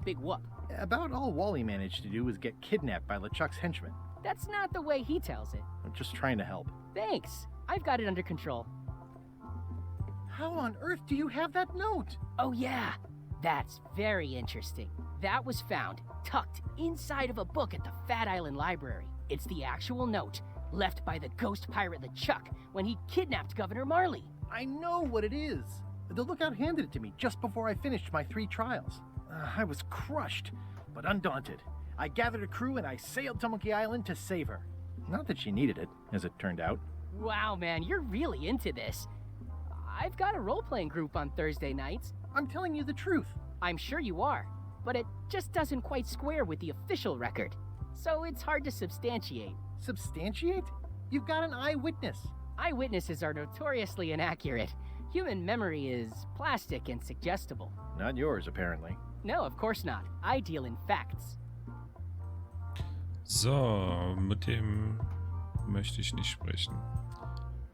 big whoop. About all Wally managed to do was get kidnapped by LeChuck's henchmen. That's not the way he tells it. I'm just trying to help. Thanks. I've got it under control. How on earth do you have that note? Oh yeah, that's very interesting. That was found, tucked inside of a book at the Fat Island Library. It's the actual note, left by the ghost pirate LeChuck when he kidnapped Governor Marley. I know what it is. The lookout handed it to me just before I finished my 3 trials. I was crushed, but undaunted. I gathered a crew and I sailed to Monkey Island to save her. Not that she needed it, as it turned out. Wow, man, you're really into this. I've got a role-playing group on Thursday nights. I'm telling you the truth. I'm sure you are, but it just doesn't quite square with the official record. So it's hard to substantiate. Substantiate? You've got an eyewitness. Eyewitnesses are notoriously inaccurate. Human memory is plastic and suggestible. Not yours, apparently. No, of course not. I deal in facts. So, mit dem möchte ich nicht sprechen.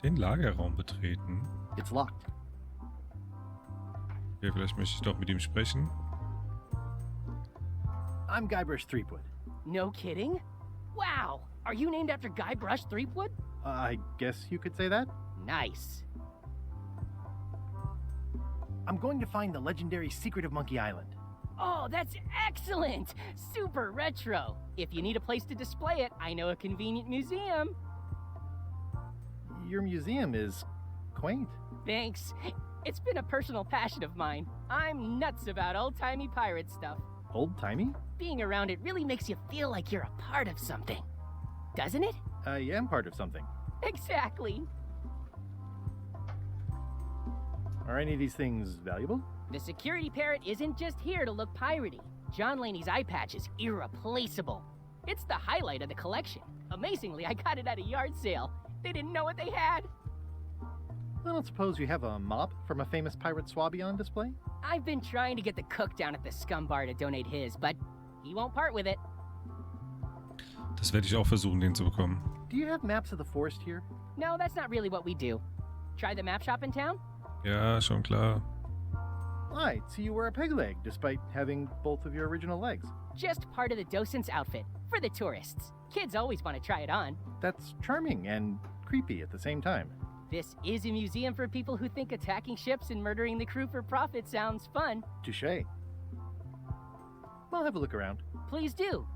Den Lagerraum betreten. It's locked. Okay, vielleicht möchte ich doch mit ihm sprechen. I'm Guybrush Threepwood. No kidding? Wow! Are you named after Guybrush Threepwood? I guess you could say that. Nice. I'm going to find the legendary secret of Monkey Island. Oh, that's excellent! Super retro! If you need a place to display it, I know a convenient museum. Your museum is quaint. Thanks. It's been a personal passion of mine. I'm nuts about old-timey pirate stuff. Old-timey? Being around it really makes you feel like you're a part of something. Doesn't it? I am part of something. Exactly. Are any of these things valuable? The security parrot isn't just here to look piratey. John Laney's eye patch is irreplaceable. It's the highlight of the collection. Amazingly, I got it at a yard sale. They didn't know what they had. I don't suppose you have a mop from a famous pirate swabby on display? I've been trying to get the cook down at the Scum Bar to donate his, but he won't part with it. Das werde ich auch versuchen, den zu bekommen. Do you have maps of the forest here? No, that's not really what we do. Try the map shop in town? Ja, schon klar. Right, so you wear a peg leg despite having both of your original legs. Just part of the docent's outfit, for the tourists. Kids always want to try it on. That's charming and creepy at the same time. This is a museum for people who think attacking ships and murdering the crew for profit sounds fun. Touché. I'll have a look around. Please do.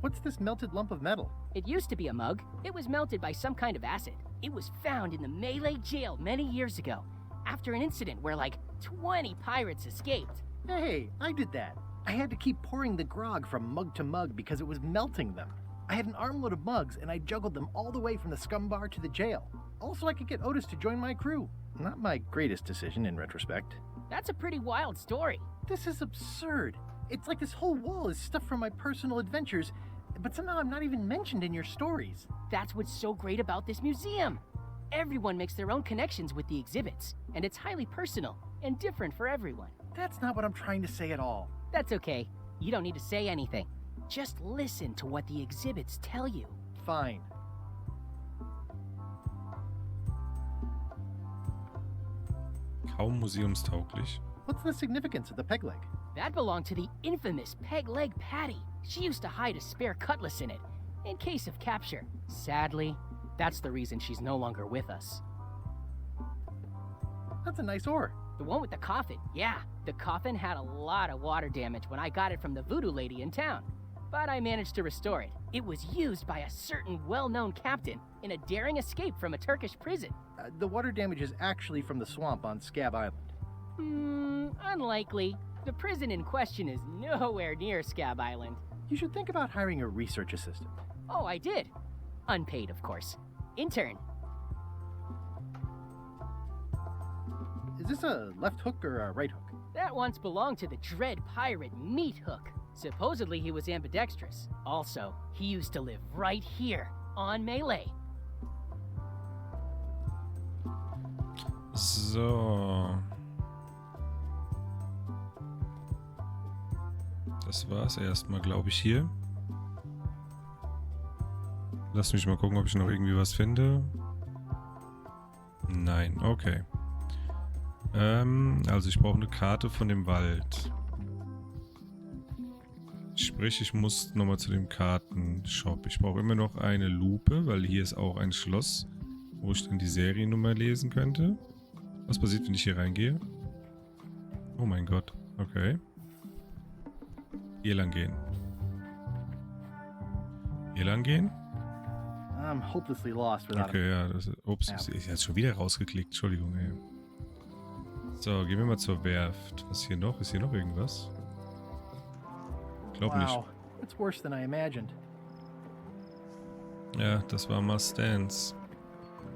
What's this melted lump of metal? It used to be a mug. It was melted by some kind of acid. It was found in the Malay jail many years ago, after an incident where like 20 pirates escaped. Hey, I did that. I had to keep pouring the grog from mug to mug because it was melting them. I had an armload of mugs and I juggled them all the way from the Scum Bar to the jail. Also, I could get Otis to join my crew. Not my greatest decision in retrospect. That's a pretty wild story. This is absurd. It's like this whole wall is stuff from my personal adventures, but somehow I'm not even mentioned in your stories. That's what's so great about this museum. Everyone makes their own connections with the exhibits, and it's highly personal and different for everyone. That's not what I'm trying to say at all. That's okay. You don't need to say anything. Just listen to what the exhibits tell you. Fine. Kaum museumstauglich. What's the significance of the peg leg? That belonged to the infamous Peg Leg Patty. She used to hide a spare cutlass in it, in case of capture. Sadly, that's the reason she's no longer with us. That's a nice oar. The one with the coffin, yeah. The coffin had a lot of water damage when I got it from the voodoo lady in town. But I managed to restore it. It was used by a certain well-known captain in a daring escape from a Turkish prison. The water damage is actually from the swamp on Scab Island. Unlikely. The prison in question is nowhere near Scab Island. You should think about hiring a research assistant. Oh, I did. Unpaid, of course. Intern. Is this a left hook or a right hook? That once belonged to the dread pirate Meat Hook. Supposedly he was ambidextrous. Also, he used to live right here, on Malay. So. Das war's erstmal, glaube ich, hier. Lass mich mal gucken, ob ich noch irgendwie was finde. Nein, okay. Also ich brauche eine Karte von dem Wald. Sprich, ich muss nochmal zu dem Kartenshop. Ich brauche immer noch eine Lupe, weil hier ist auch ein Schloss, wo ich dann die Seriennummer lesen könnte. Was passiert, wenn ich hier reingehe? Oh mein Gott. Okay. Hier lang gehen. Hier lang gehen? I'm hopelessly lost without Okay, ja. Ups, ich habe schon wieder rausgeklickt. Entschuldigung, ey. So, gehen wir mal zur Werft. Was ist hier noch? Ist hier noch irgendwas? Ich glaube nicht. Wow, it's worse than I imagined. Ja, das war mal Stans.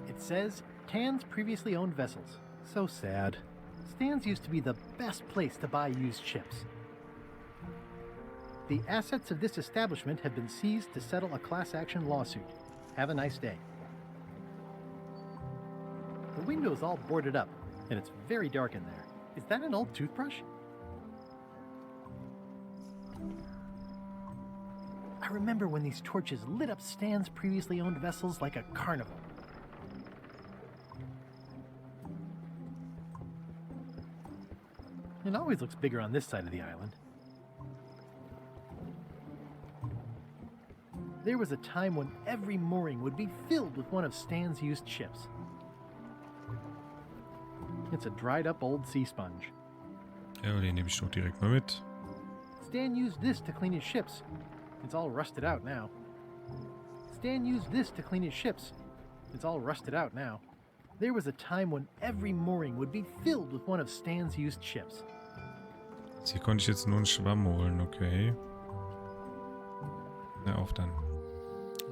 It says Tan's previously owned vessels. So sad. Stan's used to be the best place to buy used ships. The assets of this establishment have been seized to settle a class action lawsuit. Have a nice day. The window's all boarded up, and it's very dark in there. Is that an old toothbrush? I remember when these torches lit up Stan's previously owned vessels like a carnival. It always looks bigger on this side of the island. There was a time when every mooring would be filled with one of Stan's used ships. It's a dried up old sea sponge. Ja, den nehme ich doch direkt mal mit. Stan used this to clean his ships. It's all rusted out now. Stan used this to clean his ships. It's all rusted out now. There was a time when every mooring would be filled with one of Stan's used ships. Hier konnte ich jetzt nur einen Schwamm holen, okay. Na, auf dann.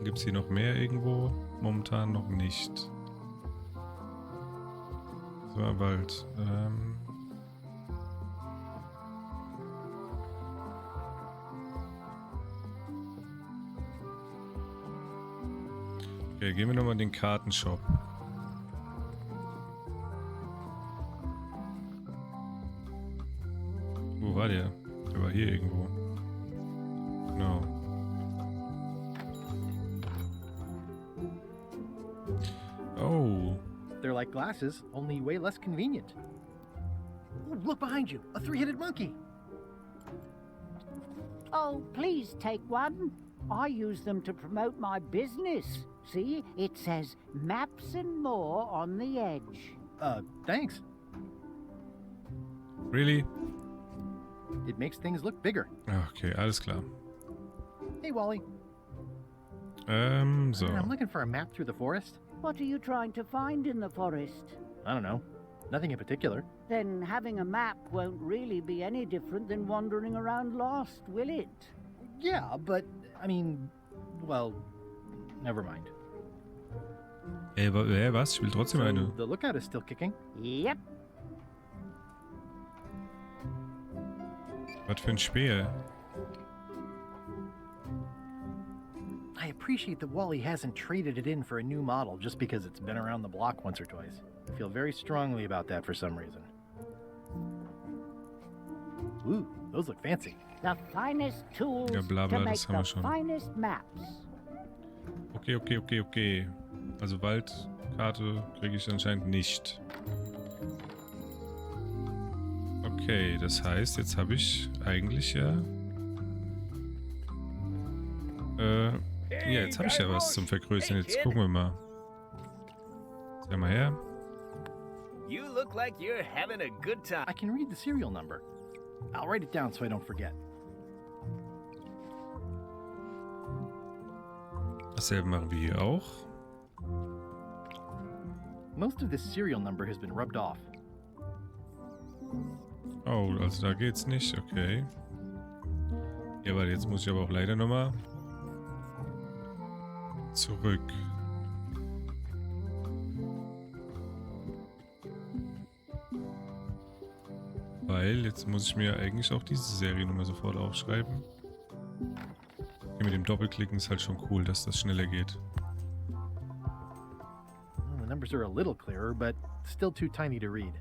Gibt es hier noch mehr irgendwo? Momentan noch nicht. So, bald. Okay, gehen wir nochmal in den Kartenshop. Wo war der? Der war hier irgendwo. Genau. Oh. They're like glasses, only way less convenient. Oh, look behind you, a three-headed monkey. Oh, please take one. I use them to promote my business. See, it says Maps and More on the edge. Thanks. Really? It makes things look bigger. Okay, alles klar. Hey, Wally. So. I'm looking for a map through the forest. What are you trying to find in the forest? I don't know. Nothing in particular. Then having a map won't really be any different than wandering around lost, will it? Yeah, but, I mean, well, never mind. Was? Ich will trotzdem eine. So, the lookout is still kicking. Yep. Was für ein Speer? I appreciate that Wally hasn't traded it in for a new model just because it's been around the block once or twice. I feel very strongly about that for some reason. Ooh, those look fancy. The finest tools Ja, bla, bla, to make das haben wir the schon. finest maps. Okay. Also Waldkarte kriege ich anscheinend nicht. Okay, das heißt, jetzt habe ich eigentlich ja... ja, jetzt habe ich ja was zum Vergrößern. Jetzt gucken wir mal. Sag mal her. You look like you're having a good time. I can read the serial number. I'll write it down so I don't forget. Dasselbe machen wir hier auch. Most of this serial number has been rubbed off. Oh, also da geht's nicht. Okay. Ja, warte, jetzt muss ich aber auch leider nochmal zurück. Weil jetzt muss ich mir eigentlich auch diese Seriennummer sofort aufschreiben. Okay, mit dem Doppelklicken ist halt schon cool, dass das schneller geht. Well, the numbers are a little clearer, but still too tiny to read.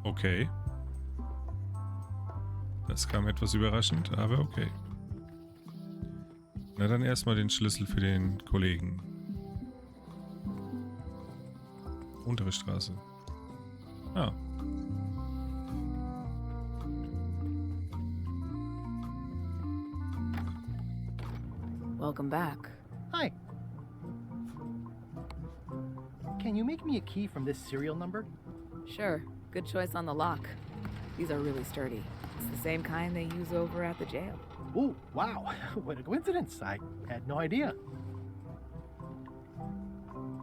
Okay. Das kam etwas überraschend, aber okay. Na dann erstmal den Schlüssel für den Kollegen. Untere Straße. Welcome back. Hi. Can you make me a key from this serial number? Sure, good choice on the lock. These are really sturdy. It's the same kind they use over at the jail. Ooh, wow. What a coincidence. I had no idea.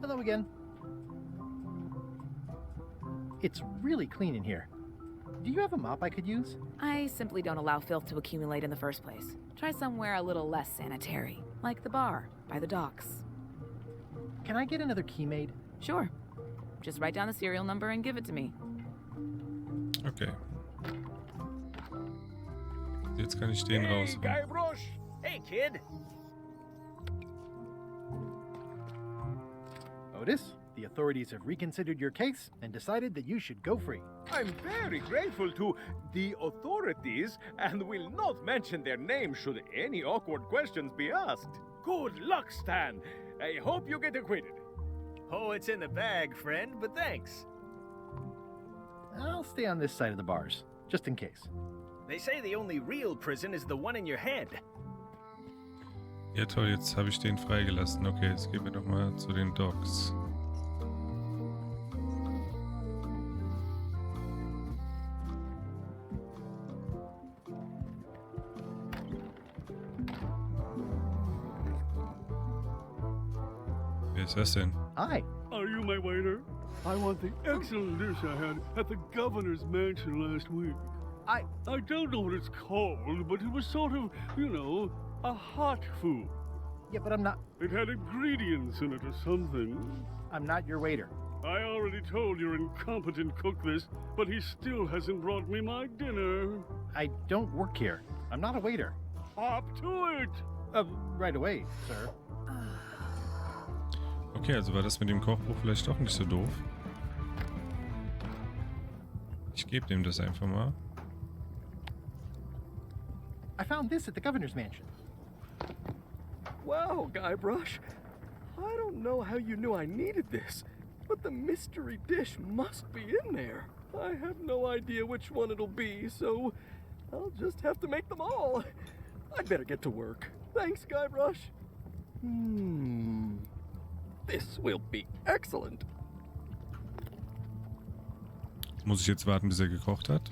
Hello again. It's really clean in here. Do you have a mop I could use? I simply don't allow filth to accumulate in the first place. Try somewhere a little less sanitary, like the bar by the docks. Can I get another key made? Sure. Just write down the serial number and give it to me. Okay. Jetzt kann ich den Hey, rausholen. Guybrush! Hey, kid! Otis, the authorities have reconsidered your case and decided that you should go free. I'm very grateful to the authorities and will not mention their name should any awkward questions be asked. Good luck, Stan. I hope you get acquitted. Oh, it's in the bag, friend, but thanks. I'll stay on this side of the bars, just in case. They say the only real prison is the one in your head. Ja toll, jetzt habe ich den freigelassen. Okay, jetzt gehen wir doch mal zu den Docks. Wer ist das denn? Hi. Are you my waiter? I want the excellent dish I had at the governor's mansion last week. I don't know what it's called, but it was sort of, you know, a hot food. Yeah, but I'm not It had ingredients in it or something. your waiter. I already told your incompetent cook this, but he still hasn't brought me my dinner. I don't work here. I'm not a waiter. Hop to it! Right away, sir. Okay, also war das mit dem Kochbuch vielleicht doch nicht so doof. Ich gebe dem das einfach mal. I found this at the governor's mansion. Wow, Guybrush. I don't know how you knew I needed this, but the mystery dish must be in there. I have no idea which one it'll be, so I'll just have to make them all. I'd better get to work. Thanks, Guybrush. This will be excellent. Muss ich jetzt warten, bis er gekocht hat?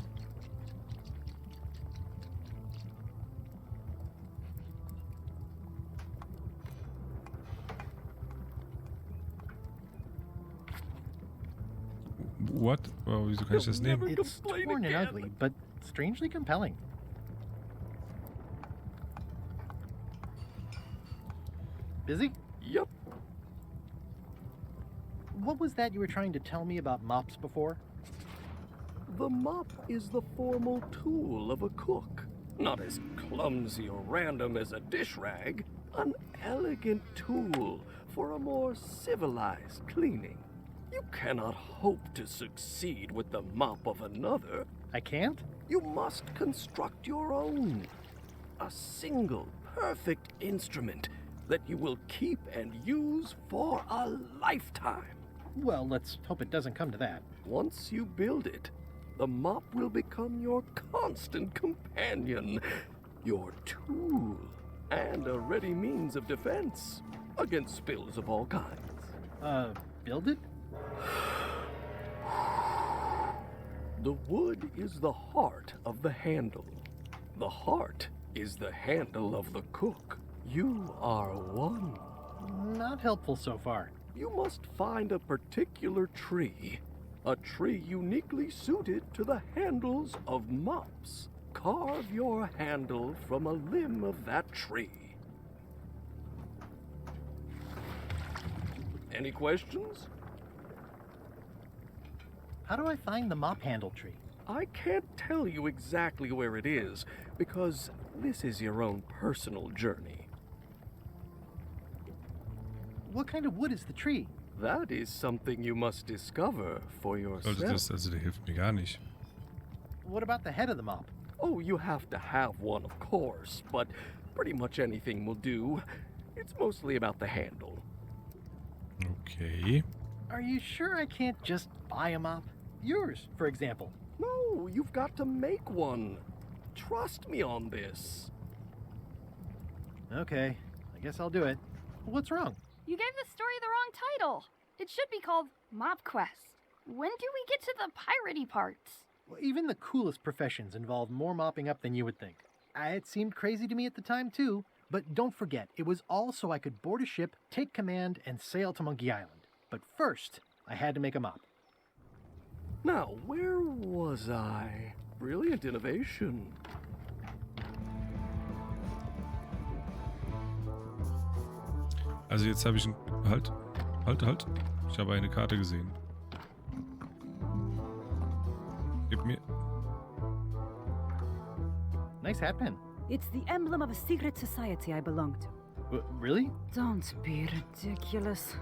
What? Oh, wieso kann ich das nehmen? It's torn and ugly, but strangely compelling. Busy? Yep. What was that you were trying to tell me about mops before? The mop is the formal tool of a cook. Not as clumsy or random as a dish rag. An elegant tool for a more civilized cleaning. You cannot hope to succeed with the mop of another. I can't? You must construct your own. A single, perfect instrument that you will keep and use for a lifetime. Well, let's hope it doesn't come to that. Once you build it, the mop will become your constant companion, your tool, and a ready means of defense against spills of all kinds. Build it? The wood is the heart of the handle. The heart is the handle of the cook. You are one. Not helpful so far. You must find a particular tree. A tree uniquely suited to the handles of mops. Carve your handle from a limb of that tree. Any questions? How do I find the mop handle tree? I can't tell you exactly where it is, because this is your own personal journey. What kind of wood is the tree? That is something you must discover for yourself. Der hilft mir gar nicht. What about the head of the mop? Oh, you have to have one, of course, but pretty much anything will do. It's mostly about the handle. Okay. Are you sure I can't just buy a mop? Yours, for example. No, you've got to make one. Trust me on this. Okay, I Guess I'll do it. What's wrong? You gave the story the wrong title. It should be called Mop Quest. When do we get to the piratey parts? Well, even the coolest professions involve more mopping up than you would think. It seemed crazy to me at the time, too. But don't forget, it was all so I could board a ship, take command, and sail to Monkey Island. But first, I had to make a mop. Now, where was I? Brilliant innovation. Also jetzt habe ich ein... Halt. Ich habe eine Karte gesehen. Gib mir... Nice hat pin. It's the emblem of a secret society I belong to. Really? Don't be ridiculous.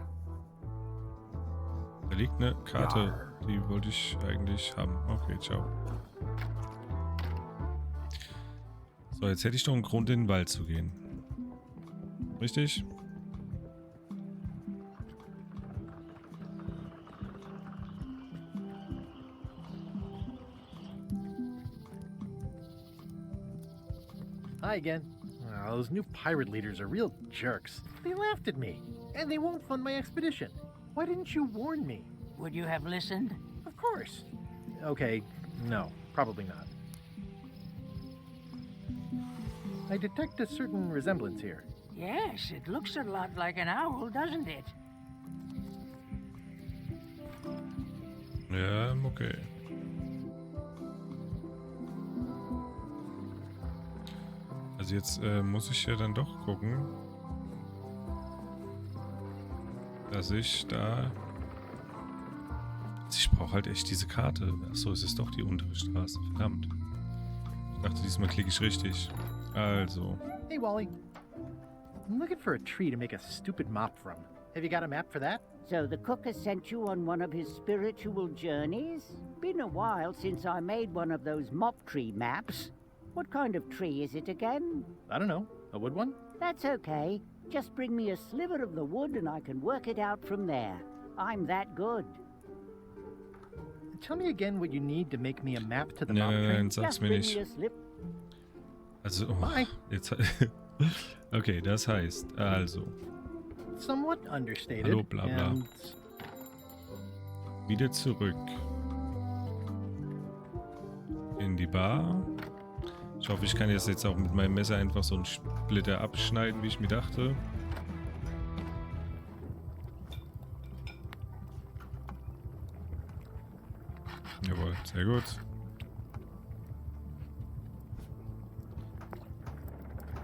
Da liegt eine Karte, die wollte ich eigentlich haben. Okay, ciao. So, jetzt hätte ich doch einen Grund, in den Wald zu gehen. Richtig? Hi again. Oh, those new pirate leaders are real jerks. They laughed at me, and they won't fund my expedition. Why didn't you warn me? Would you have listened? Of course. Okay, no, probably not. I detect a certain resemblance here. Yes, it looks a lot like an owl, doesn't it? Ja, okay. Also jetzt muss ich ja dann doch gucken, dass ich da... Ich brauche halt echt diese Karte. Achso, es ist doch die untere Straße. Verdammt. Ich dachte, diesmal klicke ich richtig. Also. Hey, Wally. I'm looking for a tree to make a stupid mop from. Have you got a map for that? So the cook has sent you on one of his spiritual journeys? Been a while since I made one of those mop tree maps. What kind of tree is it again? I don't know. A wood one? That's okay. Just bring me a sliver of the wood and I can work it out from there. I'm that good. Tell me again what you need to make me a map to the Nein, mop nein, tree. nein, sag's Just mir bring nicht. me a slip. Also, oh, Bye. jetzt... Okay, das heißt, also... Somewhat understated. Hallo, bla bla. And Wieder zurück. In die Bar. Ich hoffe, ich kann jetzt auch mit meinem Messer einfach so einen Splitter abschneiden, wie ich mir dachte. Jawohl, sehr gut.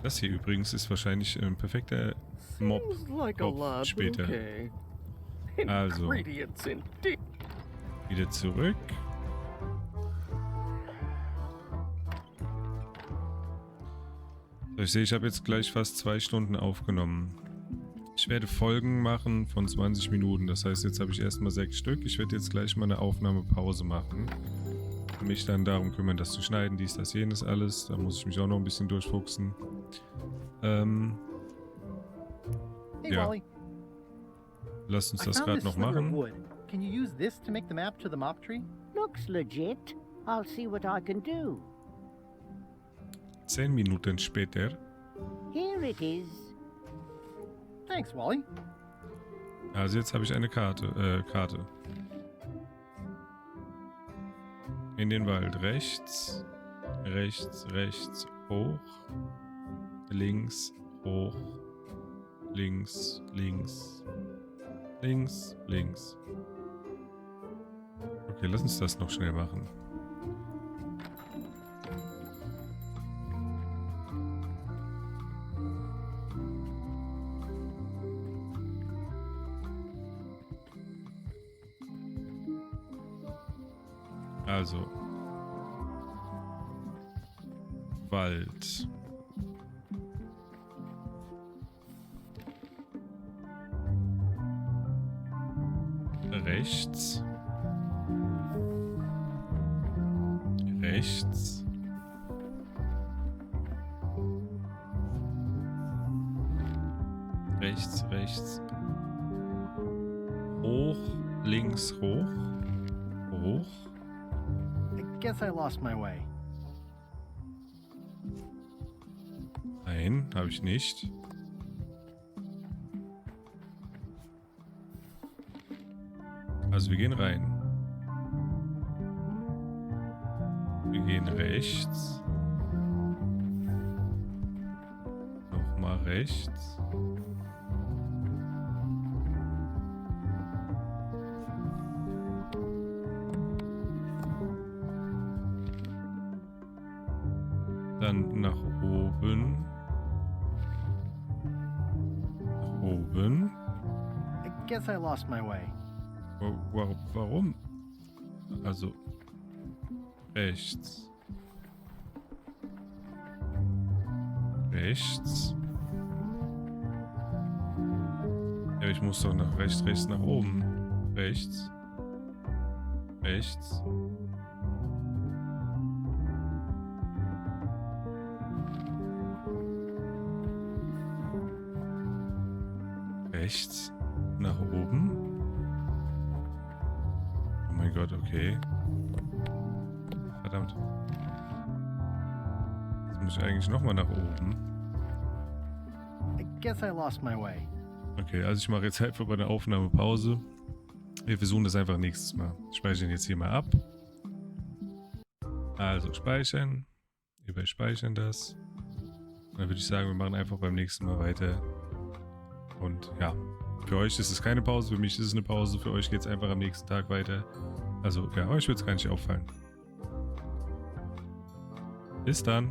Das hier übrigens ist wahrscheinlich ein perfekter Mob Seems like a lab später. bouquet. Also. Ingredients indeed. Wieder zurück. So, ich sehe, ich habe jetzt gleich fast 2 Stunden aufgenommen. Ich werde Folgen machen von 20 Minuten. Das heißt, jetzt habe ich erstmal 6 Stück. Ich werde jetzt gleich mal eine Aufnahmepause machen. Mich dann darum kümmern, das zu schneiden, dies, das, jenes, alles. Da muss ich mich auch noch ein bisschen durchfuchsen. hey, Ja. Wally. Lasst uns I das found gerade this noch sliver of machen. wood. Can you use this to make the map to the mop tree? Looks legit. I'll see what I can do. 10 Minuten später. Here it is. Thanks, Wally. Also jetzt habe ich eine Karte. In den Wald. Rechts. Rechts, rechts. Hoch. Links. Hoch. Links. Links. Links. Links. Okay, lass uns das noch schnell machen. Also. Wald. Rechts. Rechts. Rechts, rechts. Hoch, links, hoch. Hoch. I guess I lost my way. Nein, habe ich nicht. Also wir gehen rein. Wir gehen rechts. Nochmal rechts. Dann nach oben. Nach oben. I guess I lost my way. Warum? Also rechts. Rechts. Ja, ich muss doch nach rechts nach oben. Rechts. Rechts. Rechts nach oben. Oh mein Gott, okay. Verdammt. Jetzt muss ich eigentlich nochmal nach oben. I guess I lost my way. Okay, also ich mache jetzt einfach bei der Aufnahme Pause. Wir versuchen das einfach nächstes Mal. Speichern jetzt hier mal ab. Also speichern. Wir speichern das. Und dann würde ich sagen, wir machen einfach beim nächsten Mal weiter. Und ja, für euch ist es keine Pause, für mich ist es eine Pause, für euch geht es einfach am nächsten Tag weiter. Also ja, euch wird es gar nicht auffallen. Bis dann.